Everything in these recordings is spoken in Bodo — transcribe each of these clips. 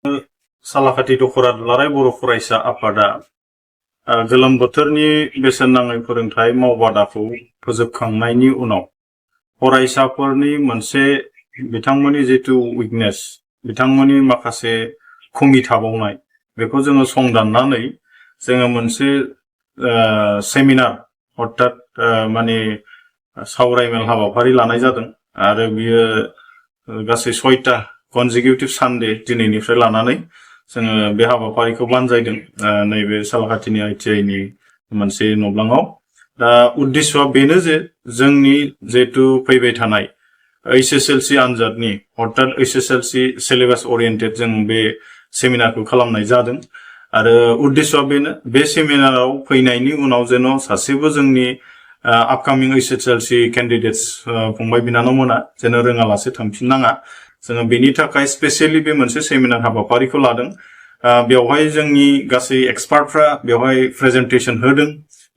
सालाकाथि दख'र बर' फरायसा आफादा गोलोम बोथोरनि बेसेन नाङै फोरोंथाय मावबादाखौ फोजोबखांनायनि उनाव फरायसाफोरनि मोनसे बिथांमोननि जितु उइकनेस बिथांमोननि माखासे खमि थाबावनाय बेखौ जोङो संदाननानै जोङो मोनसे सेमिनार अर्थात माने सावरायमेल हाबाफारि लानाय जादों आरो बियो गासै 6टा कनजिकिउटिभ सानडे दिनैनिफ्राय लानानै जोङो बे हाबाफारिखौ बानजायदों नैबे सालाकाथिनि ITI नि मोनसे नब्लाङाव दा उद्देश्यआ बेनो जे जोंनि जेतु फैबाय थानाय HSLC आनजादनि अर्थात HSLC सिलेबास ओरिएन्टेड जों बे सेमिनारखौ खालामनाय जादों आरो उद्देश्यआ बेनो बे सेमिनाराव फैनायनि उनाव जेन सासेबो जोंनि आपकामिं HSLC कैंडिडेट्स फंबाय बिनानावमोना जेन रोङालासे थांफिननाङा जोङो बेनि थाखाय स्पेशली बे मोनसे सेमिनार हाबाफारिखौ लादों बेवहाय जोंनि गासै एक्सपार्टफ्रा बेवहाय प्रेजेन्टेशन होदों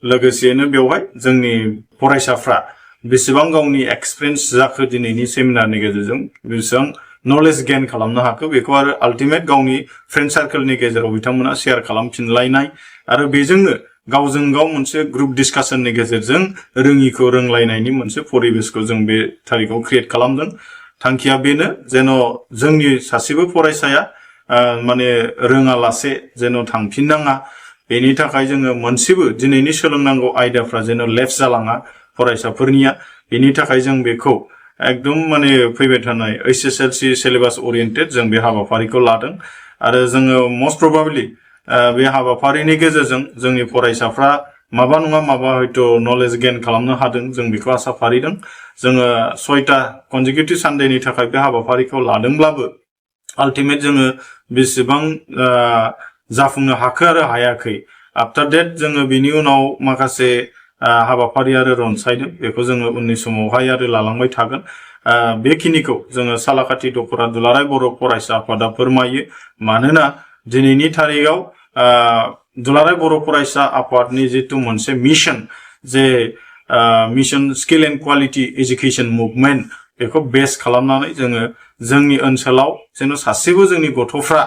लोगोसेनो बेवहाय जोंनि फरायसाफ्रा बेसेबां गावनि एक्सपीरियेंस जाखो दिनैनि सेमिनारनि गेजेरजों बेसेबां नलेज गेन खालामनो हाखो बेखौ आरो अल्टिमेट गावनि फ्रेंड सार्केलनि गेजेराव बिथांमोना शेयार खालामफिनलायनाय आरो बेजोंनो गावजों गाव मोनसे ग्रुप डिस्काशननि गेजेरजों रोङिखौ रोंलायनायनि मोनसे परिबेसखौ जों बे थारिखआव क्रिएट खालामदों थांखिया बेनो जेन जोंनि सासेबो फरायसाया माने रोङालासे जेन थांफिननाङा बेनि थाखाय जोङो मोनसेबो दिनैनि सोलोंनांगौ आयदाफ्रा जेन लेफ्ट जालाङा फरायसाफोरनिया बेनि थाखाय जों बेखौ एकदम माने फैबाय थानाय HSLC सिलेबास ओरिएन्टेड जों बे हाबाफारिखौ लादों आरो जोङो मोस्ट प्रबाबली बे हाबाफारिनि गेजेरजों जोंनि फरायसाफ्रा माबा नङा माबा हयथ नलेज गेन खालामनो हादों जों बेखौ आसा फारिदों जोङो 6टा कनजिकिउटिभ सानडेनि थाखाय बे हाबाफारिखौ लादोंब्लाबो अल्टिमेट जोङो बेसेबां जाफुंनो हाखो आरो हायाखै आफ्टर दैट जोङो बिनि उनाव माखासे हाबाफारि आरो रनसायदों बेखौ जोङो उननि समावहाय आरो लालांबाय थागोन बेखिनिखौ जोङो सालाकाथि दख'र बर' फरायसा आफादा फोरमायो मानोना दिनैनि थारिखआव दुलाराय बर' फरायसा आफादनि जितु मोनसे मिशन जे mission skill and quality education movement बेखौ बेस खालामनानै जोङो जोंनि ओनसोलाव जेन सासेबो जोंनि गथ'फ्रा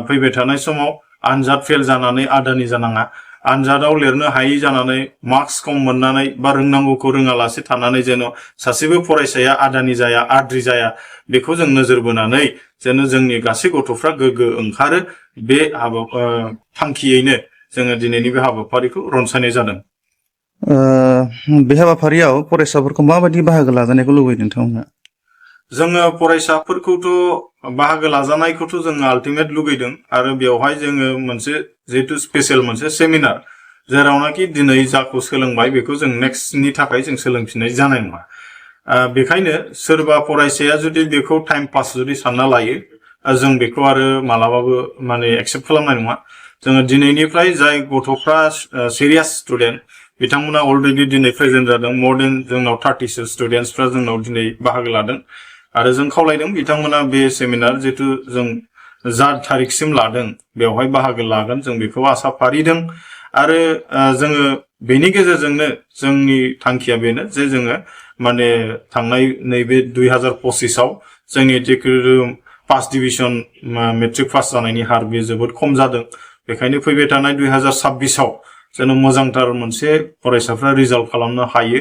फैबाय थानाय समाव आनजाद फेल जानानै आदानि जानाङा आनजादाव लिरनो हायै जानानै मार्क्स खम मोननानै बा रोंनांगौखौ रोङालासे थानानै जेन सासेबो फरायसाया आदानि जाया आद्रि जाया बेखौ जों नोजोर बोनानै जेन जोंनि गासै गथ'फ्रा गोग्गो ओंखारो बे थांखियैनो जोङो दिनैनि बे हाबाफारिखौ रनसायनाय जादों बे हाबाफारियाव फरायसाफोरखौ माबायदि बाहागो लाजानायखौ लुबैदों नोंथांमोना जोङो फरायसाफोरखौथ' बाहागो लाजानायखौथ' जोङो अल्टिमेट लुगैदों आरो बेवहाय जोङो मोनसे जेतु स्पेशल मोनसे सेमिनार जेरावनाखि दिनै जाखौ सोलोंबाय बेखौ जों नेक्स्टनि थाखाय जों सोलोंफिननाय जानाय नङा बेखायनो सोरबा फरायसाया जुदि बेखौ टाइम पास जुदि सानना लायो जों बेखौ आरो मालाबाबो माने एक्सेप्ट खालामनाय नङा जोङो दिनैनिफ्राय जाय गथ'फ्रा सिरियास स्टुडेन्ट बिथांमोना अलरेडि दिनै प्रेजेन्ट जादों मोर देन जोंनाव 30 स्टुडेन्टसफ्रा जोंनाव दिनै बाहागो लादों आरो जों खावलायदों बिथांमोना बे सेमिनार जितु जों जा तारिखसिम लादों बेवहाय बाहागो लागोन जों बेखौ आसा फारिदों आरो जोङो बेनि गेजेरजोंनो जोंनि थांखिया बेनो जे जोङो माने थांनाय नैबे 2025 आव जोंनि जिखुनु पास डिभिजन मेट्रिक पास जानायनि हार बे जोबोद खम जादों बेखायनो फैबाय थानाय 2026 आव जेन मोजांथार मोनसे फरायसाफ्रा रिजाल्ट खालामनो हायो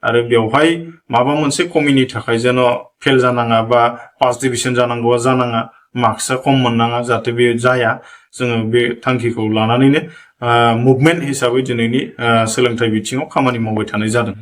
आरो बेवहाय माबा मोनसे कमिनि थाखाय जेन फेल जानाङा बा पास डिभिजन जानांगौआ जानाङा मार्क्सआ खम मोननाङा जाहाथे बे जाया जोङो बे थांखिखौ लानानैनो मुभमेन्ट हिसाबै दिनैनि सोलोंथाइ बिथिङाव खामानि मावबाय थानाय जादों